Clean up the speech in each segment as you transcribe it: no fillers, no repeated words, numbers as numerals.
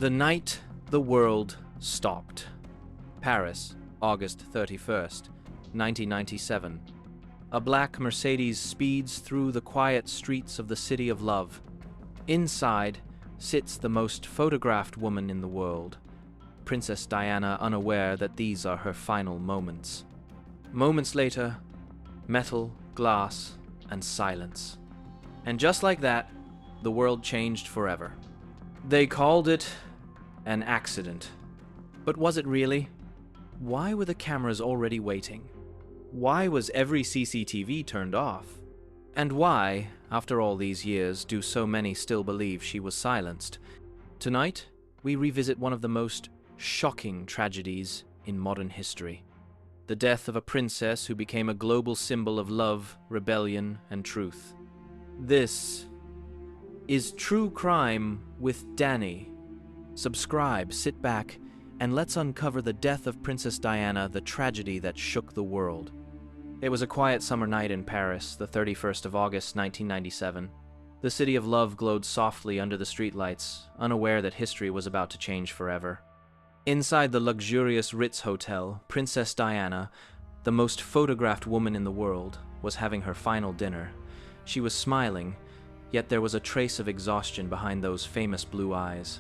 The night the world stopped. Paris, August 31st, 1997. A black Mercedes speeds through the quiet streets of the City of Love. Inside sits the most photographed woman in the world, Princess Diana, unaware that these are her final moments. Moments later, metal, glass, and silence. And just like that, the world changed forever. They called it an accident. But was it really? Why were the cameras already waiting? Why was every CCTV turned off? And why, after all these years, do so many still believe she was silenced? Tonight, we revisit one of the most shocking tragedies in modern history. The death of a princess who became a global symbol of love, rebellion, and truth. This is True Crime with Danny. Subscribe, sit back, and let's uncover the death of Princess Diana, the tragedy that shook the world. It was a quiet summer night in Paris, the 31st of August, 1997. The City of Love glowed softly under the streetlights, unaware that history was about to change forever. Inside the luxurious Ritz Hotel, Princess Diana, the most photographed woman in the world, was having her final dinner. She was smiling, yet there was a trace of exhaustion behind those famous blue eyes.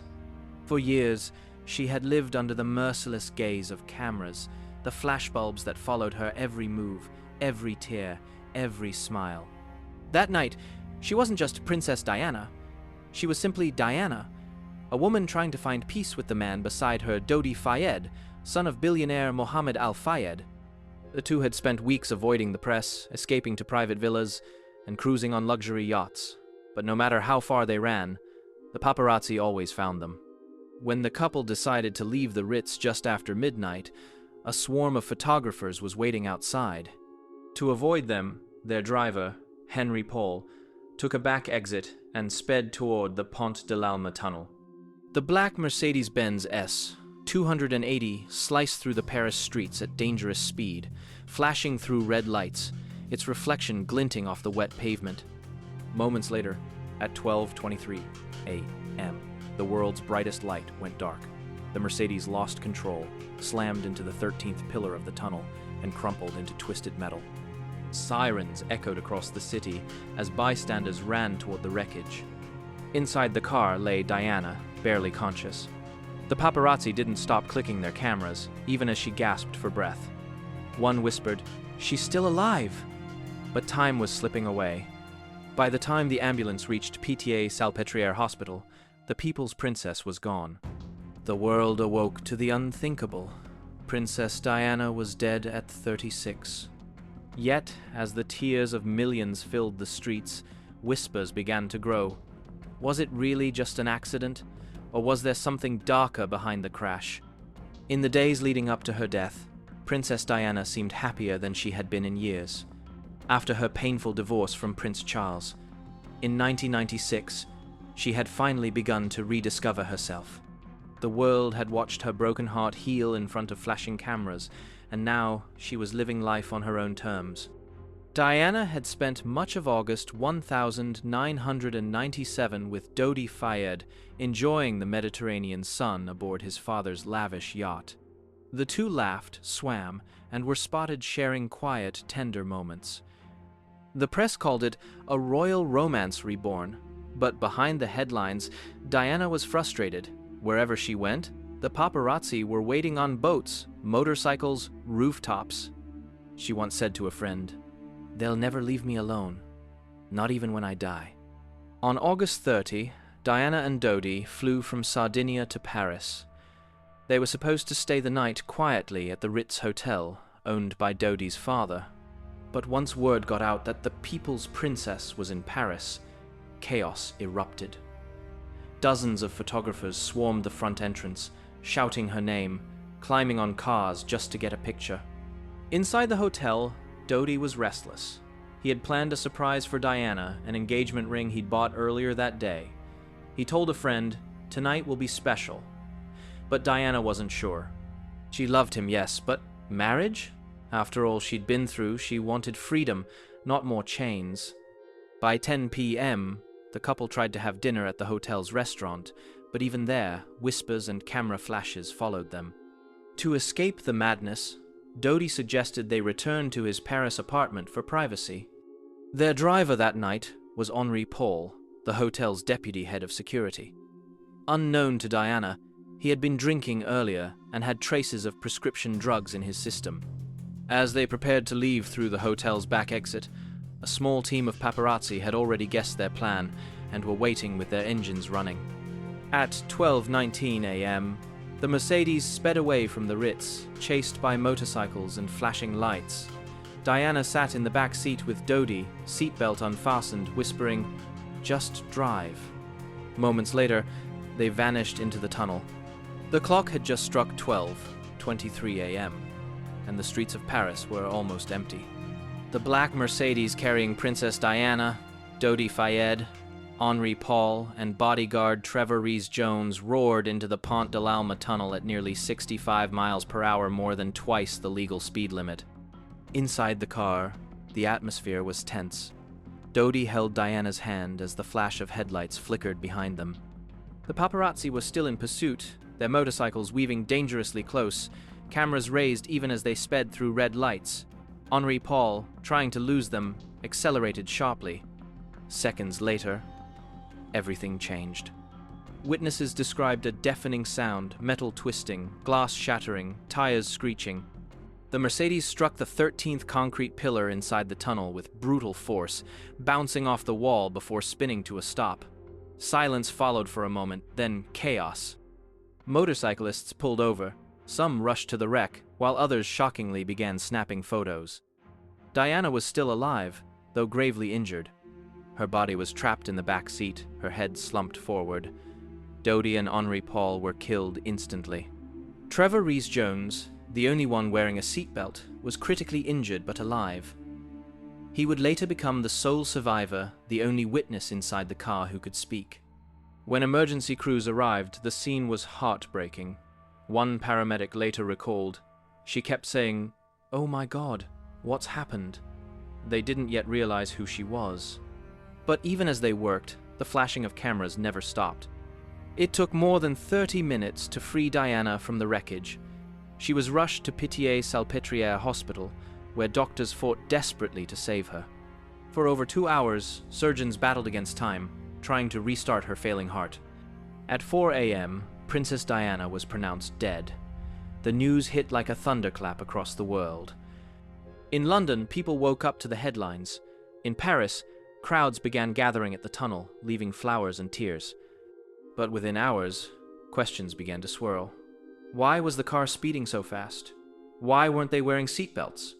For years, she had lived under the merciless gaze of cameras, the flashbulbs that followed her every move, every tear, every smile. That night, she wasn't just Princess Diana. She was simply Diana, a woman trying to find peace with the man beside her, Dodi Fayed, son of billionaire Mohammed Al-Fayed. The two had spent weeks avoiding the press, escaping to private villas, and cruising on luxury yachts. But no matter how far they ran, the paparazzi always found them. When the couple decided to leave the Ritz just after midnight, a swarm of photographers was waiting outside. To avoid them, their driver, Henri, took a back exit and sped toward the Pont de l'Alma tunnel. The black Mercedes-Benz S 280 sliced through the Paris streets at dangerous speed, flashing through red lights, its reflection glinting off the wet pavement. Moments later, at 12:23 a.m., the world's brightest light went dark. The Mercedes lost control, slammed into the 13th pillar of the tunnel, and crumpled into twisted metal. Sirens echoed across the city as bystanders ran toward the wreckage. Inside the car lay Diana, barely conscious. The paparazzi didn't stop clicking their cameras, even as she gasped for breath. One whispered, "She's still alive!" But time was slipping away. By the time the ambulance reached Pitié-Salpêtrière Hospital, the People's Princess was gone. The world awoke to the unthinkable. Princess Diana was dead at 36. Yet, as the tears of millions filled the streets, whispers began to grow. Was it really just an accident? Or was there something darker behind the crash? In the days leading up to her death, Princess Diana seemed happier than she had been in years. After her painful divorce from Prince Charles, in 1996, she had finally begun to rediscover herself. The world had watched her broken heart heal in front of flashing cameras, and now she was living life on her own terms. Diana had spent much of August 1997 with Dodi Fayed, enjoying the Mediterranean sun aboard his father's lavish yacht. The two laughed, swam, and were spotted sharing quiet, tender moments. The press called it a royal romance reborn, but behind the headlines, Diana was frustrated. Wherever she went, the paparazzi were waiting on boats, motorcycles, rooftops. She once said to a friend, "They'll never leave me alone, not even when I die." On August 30, Diana and Dodi flew from Sardinia to Paris. They were supposed to stay the night quietly at the Ritz Hotel, owned by Dodi's father. But once word got out that the People's Princess was in Paris, chaos erupted. Dozens of photographers swarmed the front entrance, shouting her name, climbing on cars just to get a picture. Inside the hotel, Dodi was restless. He had planned a surprise for Diana, an engagement ring he'd bought earlier that day. He told a friend, "Tonight will be special." But Diana wasn't sure. She loved him, yes, but marriage? After all she'd been through, she wanted freedom, not more chains. By 10 p.m., the couple tried to have dinner at the hotel's restaurant, but even there, whispers and camera flashes followed them. To escape the madness, Dodi suggested they return to his Paris apartment for privacy. Their driver that night was Henri Paul, the hotel's deputy head of security. Unknown to Diana, he had been drinking earlier and had traces of prescription drugs in his system. As they prepared to leave through the hotel's back exit, a small team of paparazzi had already guessed their plan and were waiting with their engines running. At 12:19 a.m., the Mercedes sped away from the Ritz, chased by motorcycles and flashing lights. Diana sat in the back seat with Dodi, seatbelt unfastened, whispering, "Just drive." Moments later, they vanished into the tunnel. The clock had just struck 12:23 a.m., and the streets of Paris were almost empty. The black Mercedes carrying Princess Diana, Dodi Fayed, Henri Paul, and bodyguard Trevor Rhys-Jones roared into the Pont de l'Alma tunnel at nearly 65 miles per hour, more than twice the legal speed limit. Inside the car, the atmosphere was tense. Dodi held Diana's hand as the flash of headlights flickered behind them. The paparazzi were still in pursuit, their motorcycles weaving dangerously close, cameras raised even as they sped through red lights. Henri Paul, trying to lose them, accelerated sharply. Seconds later, everything changed. Witnesses described a deafening sound, metal twisting, glass shattering, tires screeching. The Mercedes struck the 13th concrete pillar inside the tunnel with brutal force, bouncing off the wall before spinning to a stop. Silence followed for a moment, then chaos. Motorcyclists pulled over. Some rushed to the wreck, while others shockingly began snapping photos. Diana was still alive, though gravely injured. Her body was trapped in the back seat, her head slumped forward. Dodi and Henri Paul were killed instantly. Trevor Rhys-Jones, the only one wearing a seatbelt, was critically injured but alive. He would later become the sole survivor, the only witness inside the car who could speak. When emergency crews arrived, the scene was heartbreaking. One paramedic later recalled, "She kept saying, 'Oh my God, what's happened?' They didn't yet realize who she was." But even as they worked, the flashing of cameras never stopped. It took more than 30 minutes to free Diana from the wreckage. She was rushed to Pitié-Salpêtrière Hospital, where doctors fought desperately to save her. For over 2 hours, surgeons battled against time, trying to restart her failing heart. At 4 a.m., Princess Diana was pronounced dead. The news hit like a thunderclap across the world. In London, people woke up to the headlines. In Paris, crowds began gathering at the tunnel, leaving flowers and tears. But within hours, questions began to swirl. Why was the car speeding so fast? Why weren't they wearing seatbelts?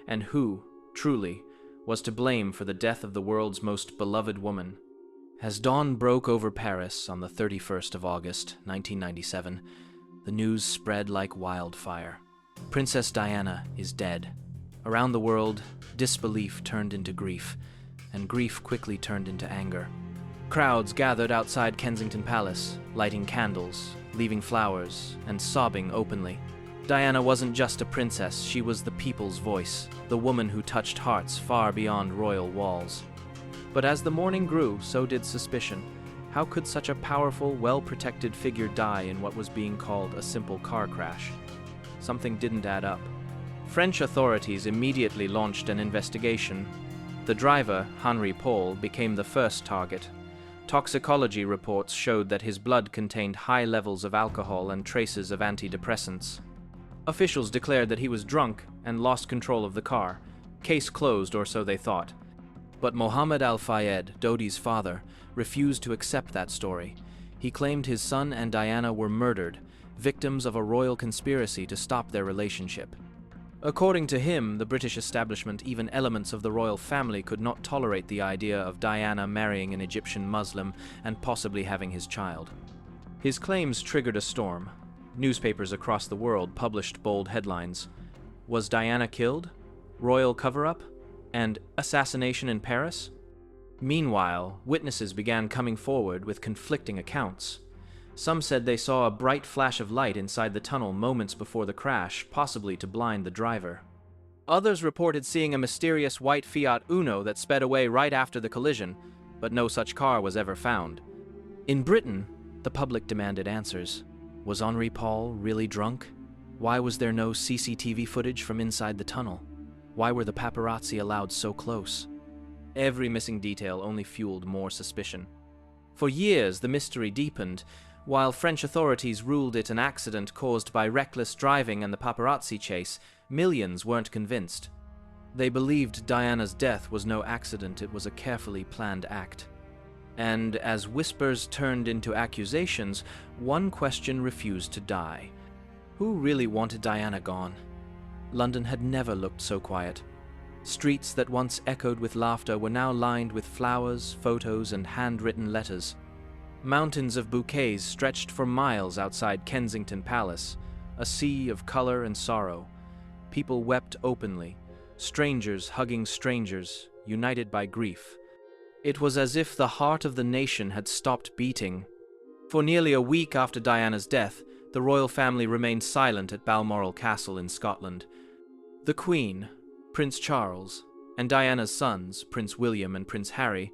And who, truly, was to blame for the death of the world's most beloved woman? As dawn broke over Paris on the 31st of August, 1997, the news spread like wildfire. Princess Diana is dead. Around the world, disbelief turned into grief, and grief quickly turned into anger. Crowds gathered outside Kensington Palace, lighting candles, leaving flowers, and sobbing openly. Diana wasn't just a princess, she was the people's voice, the woman who touched hearts far beyond royal walls. But as the mourning grew, so did suspicion. How could such a powerful, well-protected figure die in what was being called a simple car crash? Something didn't add up. French authorities immediately launched an investigation. The driver, Henri Paul, became the first target. Toxicology reports showed that his blood contained high levels of alcohol and traces of antidepressants. Officials declared that he was drunk and lost control of the car. Case closed, or so they thought. But Mohammed Al-Fayed, Dodi's father, refused to accept that story. He claimed his son and Diana were murdered, victims of a royal conspiracy to stop their relationship. According to him, the British establishment, even elements of the royal family, could not tolerate the idea of Diana marrying an Egyptian Muslim and possibly having his child. His claims triggered a storm. Newspapers across the world published bold headlines. Was Diana killed? Royal cover-up? And assassination in Paris? Meanwhile, witnesses began coming forward with conflicting accounts. Some said they saw a bright flash of light inside the tunnel moments before the crash, possibly to blind the driver. Others reported seeing a mysterious white Fiat Uno that sped away right after the collision, but no such car was ever found. In Britain, The public demanded answers. Was Henri Paul really drunk? Why was there no CCTV footage from inside the tunnel? Why were the paparazzi allowed so close? Every missing detail only fueled more suspicion. For years, the mystery deepened. While French authorities ruled it an accident caused by reckless driving and the paparazzi chase, millions weren't convinced. They believed Diana's death was no accident, it was a carefully planned act. And as whispers turned into accusations, one question refused to die. Who really wanted Diana gone? London had never looked so quiet. Streets that once echoed with laughter were now lined with flowers, photos, and handwritten letters. Mountains of bouquets stretched for miles outside Kensington Palace, a sea of color and sorrow. People wept openly, strangers hugging strangers, united by grief. It was as if the heart of the nation had stopped beating. For nearly a week after Diana's death, the royal family remained silent at Balmoral Castle in Scotland. The Queen, Prince Charles, and Diana's sons, Prince William and Prince Harry,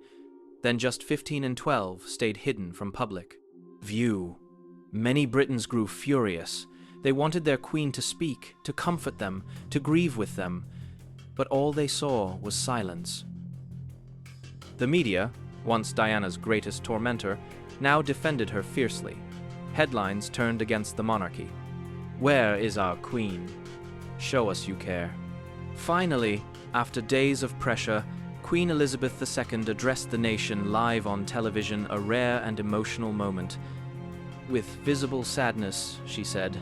then just 15 and 12, stayed hidden from public view. Many Britons grew furious. They wanted their queen to speak, to comfort them, to grieve with them, but all they saw was silence. The media, once Diana's greatest tormentor, now defended her fiercely. Headlines turned against the monarchy. Where is our queen? Show us you care. Finally, after days of pressure, Queen Elizabeth II addressed the nation live on television, a rare and emotional moment. With visible sadness, she said,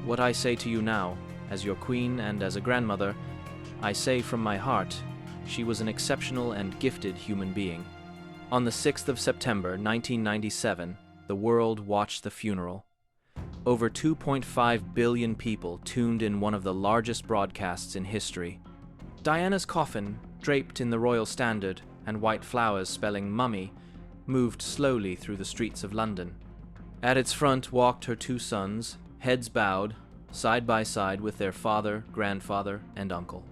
"What I say to you now, as your queen and as a grandmother, I say from my heart, she was an exceptional and gifted human being." On the 6th of September, 1997, the world watched the funeral. Over 2.5 billion people tuned in one of the largest broadcasts in history. Diana's coffin, draped in the royal standard and white flowers spelling mummy, moved slowly through the streets of London. At its front walked her two sons, heads bowed, side by side with their father, grandfather, and uncle.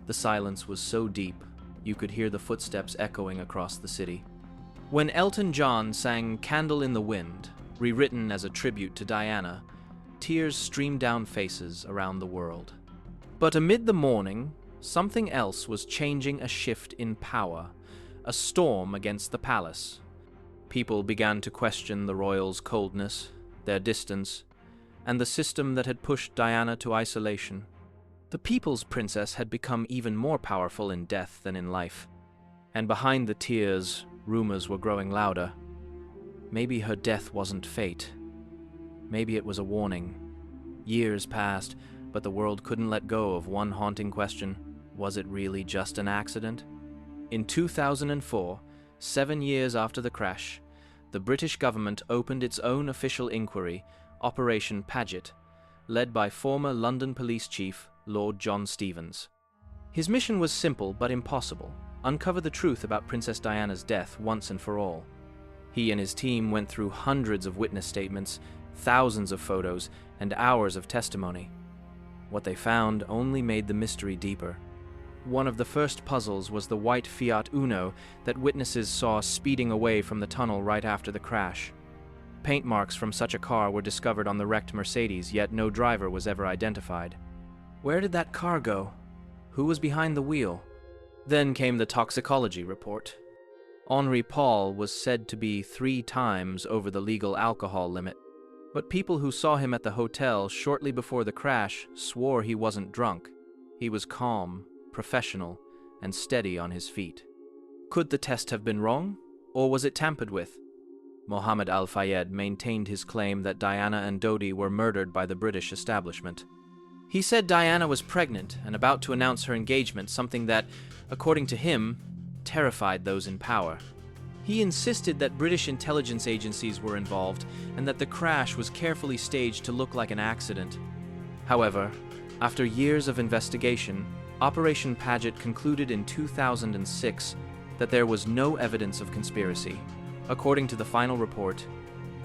The silence was so deep, you could hear the footsteps echoing across the city. When Elton John sang "Candle in the Wind," rewritten as a tribute to Diana, tears streamed down faces around the world. But amid the mourning, something else was changing, a shift in power, a storm against the palace. People began to question the royals' coldness, their distance, and the system that had pushed Diana to isolation. The people's princess had become even more powerful in death than in life. And behind the tears, rumors were growing louder. Maybe her death wasn't fate. Maybe it was a warning. Years passed, but the world couldn't let go of one haunting question. Was it really just an accident? In 2004, 7 years after the crash, the British government opened its own official inquiry, Operation Paget, led by former London Police Chief Lord John Stevens. His mission was simple but impossible: uncover the truth about Princess Diana's death once and for all. He and his team went through hundreds of witness statements, thousands of photos, and hours of testimony. What they found only made the mystery deeper. One of the first puzzles was the white Fiat Uno that witnesses saw speeding away from the tunnel right after the crash. Paint marks from such a car were discovered on the wrecked Mercedes, yet no driver was ever identified. Where did that car go? Who was behind the wheel? Then came the toxicology report. Henri Paul was said to be 3 times over the legal alcohol limit, but people who saw him at the hotel shortly before the crash swore he wasn't drunk. He was calm, professional, and steady on his feet. Could the test have been wrong, or was it tampered with? Mohammed al-Fayed maintained his claim that Diana and Dodi were murdered by the British establishment. He said Diana was pregnant and about to announce her engagement, something that, according to him, terrified those in power. He insisted that British intelligence agencies were involved and that the crash was carefully staged to look like an accident. However, after years of investigation, Operation Paget concluded in 2006 that there was no evidence of conspiracy. According to the final report,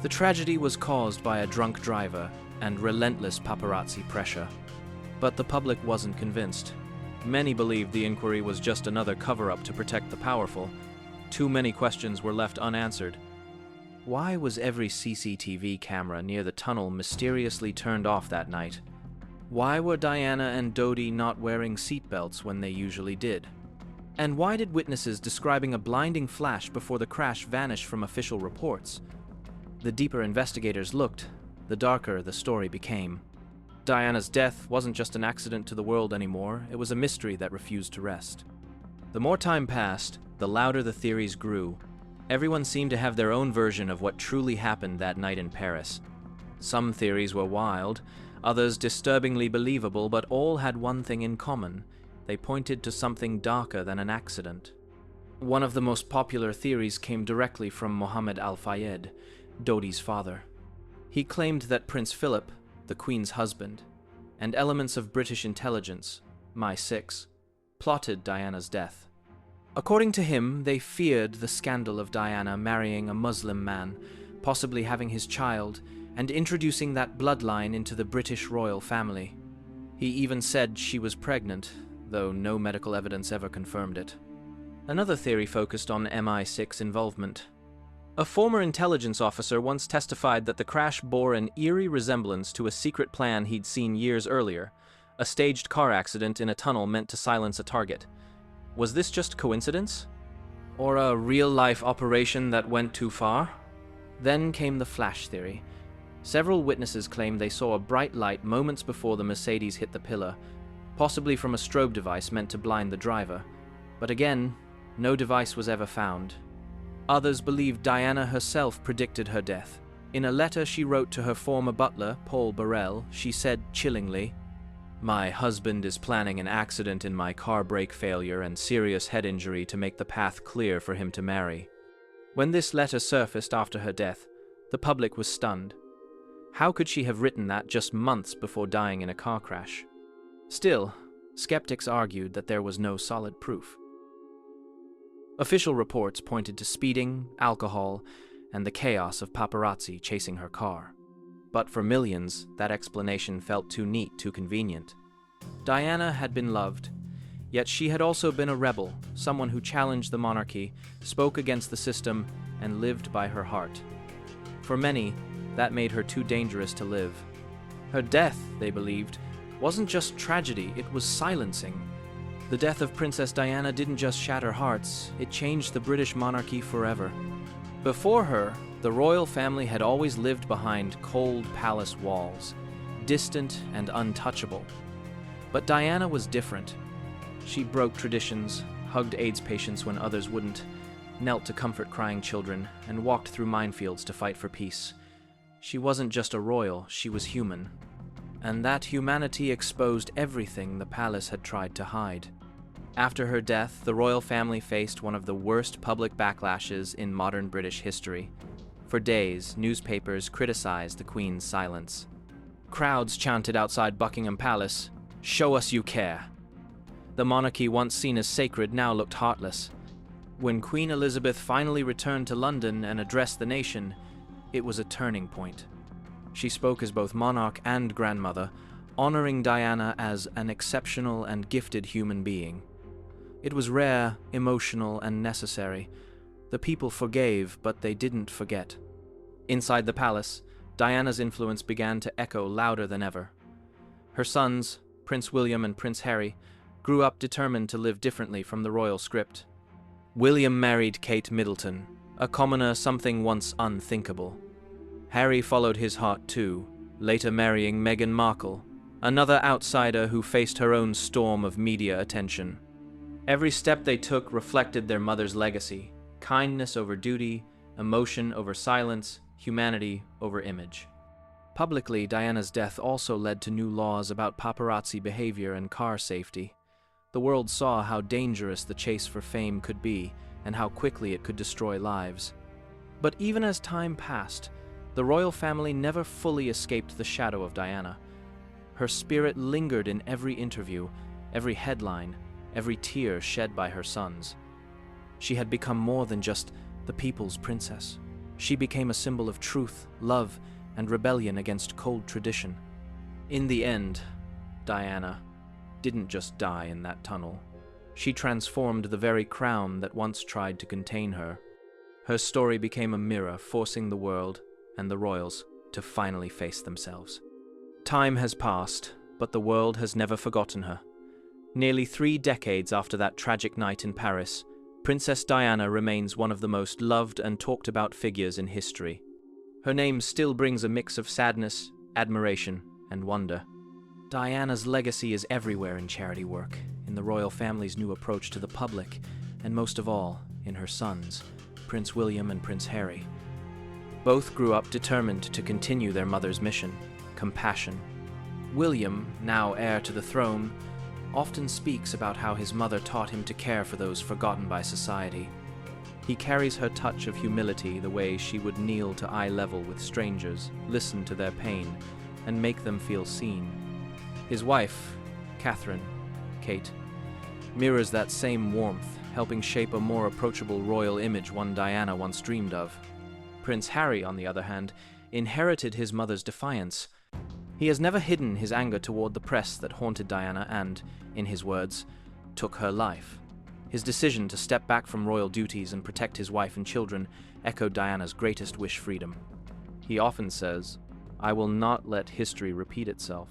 the tragedy was caused by a drunk driver and relentless paparazzi pressure. But the public wasn't convinced. Many believed the inquiry was just another cover-up to protect the powerful. Too many questions were left unanswered. Why was every CCTV camera near the tunnel mysteriously turned off that night? Why were Diana and Dodi not wearing seatbelts when they usually did? And why did witnesses describing a blinding flash before the crash vanish from official reports? The deeper investigators looked, the darker the story became. Diana's death wasn't just an accident to the world anymore, it was a mystery that refused to rest. The more time passed, the louder the theories grew. Everyone seemed to have their own version of what truly happened that night in Paris. Some theories were wild, others disturbingly believable, but all had one thing in common. They pointed to something darker than an accident. One of the most popular theories came directly from Mohammed al-Fayed, Dodi's father. He claimed that Prince Philip, the Queen's husband, and elements of British intelligence, MI6, plotted Diana's death. According to him, they feared the scandal of Diana marrying a Muslim man, possibly having his child, and introducing that bloodline into the British royal family. He even said she was pregnant, though no medical evidence ever confirmed it. Another theory focused on MI6 involvement. A former intelligence officer once testified that the crash bore an eerie resemblance to a secret plan he'd seen years earlier, a staged car accident in a tunnel meant to silence a target. Was this just coincidence? Or a real-life operation that went too far? Then came the flash theory. Several witnesses claimed they saw a bright light moments before the Mercedes hit the pillar, possibly from a strobe device meant to blind the driver. But again, no device was ever found. Others believed Diana herself predicted her death. In a letter she wrote to her former butler, Paul Burrell, she said chillingly, "My husband is planning an accident in my car brake failure and serious head injury to make the path clear for him to marry." When this letter surfaced after her death, the public was stunned. How could she have written that just months before dying in a car crash? Still, skeptics argued that there was no solid proof. Official reports pointed to speeding, alcohol, and the chaos of paparazzi chasing her car. But for millions, that explanation felt too neat, too convenient. Diana had been loved, yet she had also been a rebel, someone who challenged the monarchy, spoke against the system, and lived by her heart. For many, that made her too dangerous to live. Her death, they believed, wasn't just tragedy, it was silencing. The death of Princess Diana didn't just shatter hearts, it changed the British monarchy forever. Before her, the royal family had always lived behind cold palace walls, distant and untouchable. But Diana was different. She broke traditions, hugged AIDS patients when others wouldn't, knelt to comfort crying children, and walked through minefields to fight for peace. She wasn't just a royal, she was human. And that humanity exposed everything the palace had tried to hide. After her death, the royal family faced one of the worst public backlashes in modern British history. For days, newspapers criticized the Queen's silence. Crowds chanted outside Buckingham Palace, "Show us you care." The monarchy, once seen as sacred, now looked heartless. When Queen Elizabeth finally returned to London and addressed the nation, it was a turning point. She spoke as both monarch and grandmother, honoring Diana as an exceptional and gifted human being. It was rare, emotional, and necessary. The people forgave, but they didn't forget. Inside the palace, Diana's influence began to echo louder than ever. Her sons, Prince William and Prince Henri, grew up determined to live differently from the royal script. William married Kate Middleton, a commoner, something once unthinkable. Harry followed his heart too, later marrying Meghan Markle, another outsider who faced her own storm of media attention. Every step they took reflected their mother's legacy: kindness over duty, emotion over silence, humanity over image. Publicly, Diana's death also led to new laws about paparazzi behavior and car safety. The world saw how dangerous the chase for fame could be and how quickly it could destroy lives. But even as time passed, the royal family never fully escaped the shadow of Diana. Her spirit lingered in every interview, every headline, every tear shed by her sons. She had become more than just the people's princess. She became a symbol of truth, love, and rebellion against cold tradition. In the end, Diana didn't just die in that tunnel. She transformed the very crown that once tried to contain her. Her story became a mirror, forcing the world and the royals to finally face themselves. Time has passed, but the world has never forgotten her. Nearly 3 decades after that tragic night in Paris, Princess Diana remains one of the most loved and talked about figures in history. Her name still brings a mix of sadness, admiration, and wonder. Diana's legacy is everywhere in charity work, in the royal family's new approach to the public, and most of all, in her sons, Prince William and Prince Henri. Both grew up determined to continue their mother's mission, compassion. William, now heir to the throne, often speaks about how his mother taught him to care for those forgotten by society. He carries her touch of humility the way she would kneel to eye level with strangers, listen to their pain, and make them feel seen. His wife, Kate, mirrors that same warmth, helping shape a more approachable royal image one Diana once dreamed of. Prince Henri, on the other hand, inherited his mother's defiance. He has never hidden his anger toward the press that haunted Diana and, in his words, took her life. His decision to step back from royal duties and protect his wife and children echoed Diana's greatest wish: freedom. He often says, "I will not let history repeat itself."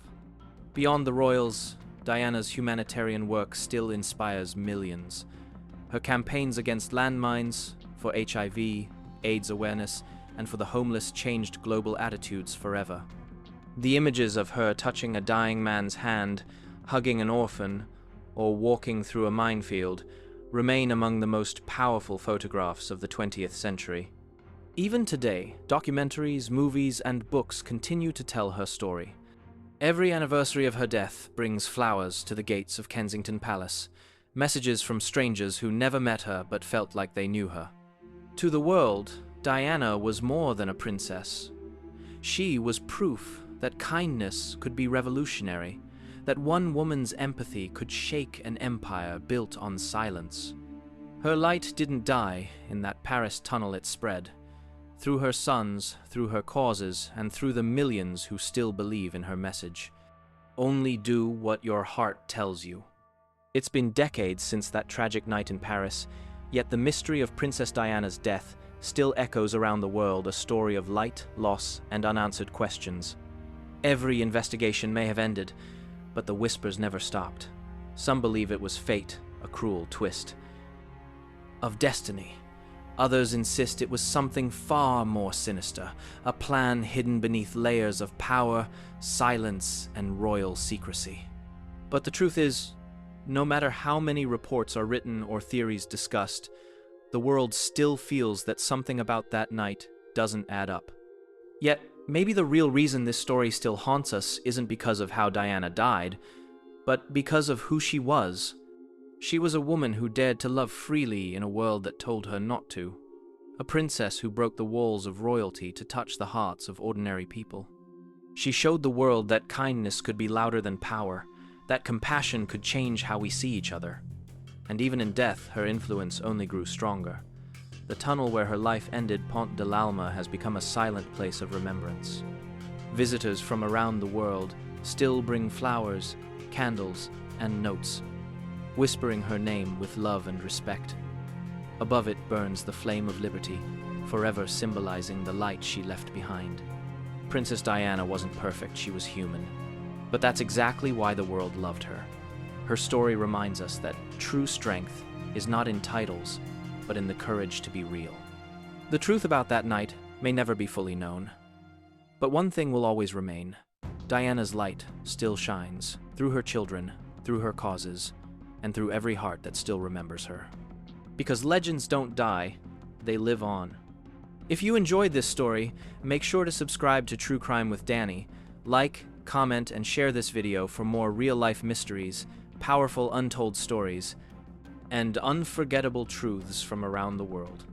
Beyond the royals, Diana's humanitarian work still inspires millions. Her campaigns against landmines, for HIV, AIDS awareness, and for the homeless changed global attitudes forever. The images of her touching a dying man's hand, hugging an orphan, or walking through a minefield remain among the most powerful photographs of the 20th century. Even today, documentaries, movies, and books continue to tell her story. Every anniversary of her death brings flowers to the gates of Kensington Palace, messages from strangers who never met her but felt like they knew her. To the world, Diana was more than a princess. She was proof that kindness could be revolutionary, that one woman's empathy could shake an empire built on silence. Her light didn't die in that Paris tunnel it spread. Through her sons, through her causes, and through the millions who still believe in her message. Only do what your heart tells you. It's been decades since that tragic night in Paris, yet the mystery of Princess Diana's death still echoes around the world, a story of light, loss, and unanswered questions. Every investigation may have ended, but the whispers never stopped. Some believe it was fate, a cruel twist of destiny. Others insist it was something far more sinister, a plan hidden beneath layers of power, silence, and royal secrecy. But the truth is, no matter how many reports are written or theories discussed, the world still feels that something about that night doesn't add up. Yet, maybe the real reason this story still haunts us isn't because of how Diana died, but because of who she was. She was a woman who dared to love freely in a world that told her not to. A princess who broke the walls of royalty to touch the hearts of ordinary people. She showed the world that kindness could be louder than power, that compassion could change how we see each other. And even in death, her influence only grew stronger. The tunnel where her life ended, Pont de l'Alma, has become a silent place of remembrance. Visitors from around the world still bring flowers, candles, and notes, whispering her name with love and respect. Above it burns the flame of liberty, forever symbolizing the light she left behind. Princess Diana wasn't perfect, she was human. But that's exactly why the world loved her. Her story reminds us that true strength is not in titles, but in the courage to be real. The truth about that night may never be fully known. But one thing will always remain. Diana's light still shines, through her children, through her causes, and through every heart that still remembers her. Because legends don't die, they live on. If you enjoyed this story, make sure to subscribe to True Crime with Danny, like, comment, and share this video for more real-life mysteries, powerful untold stories, and unforgettable truths from around the world.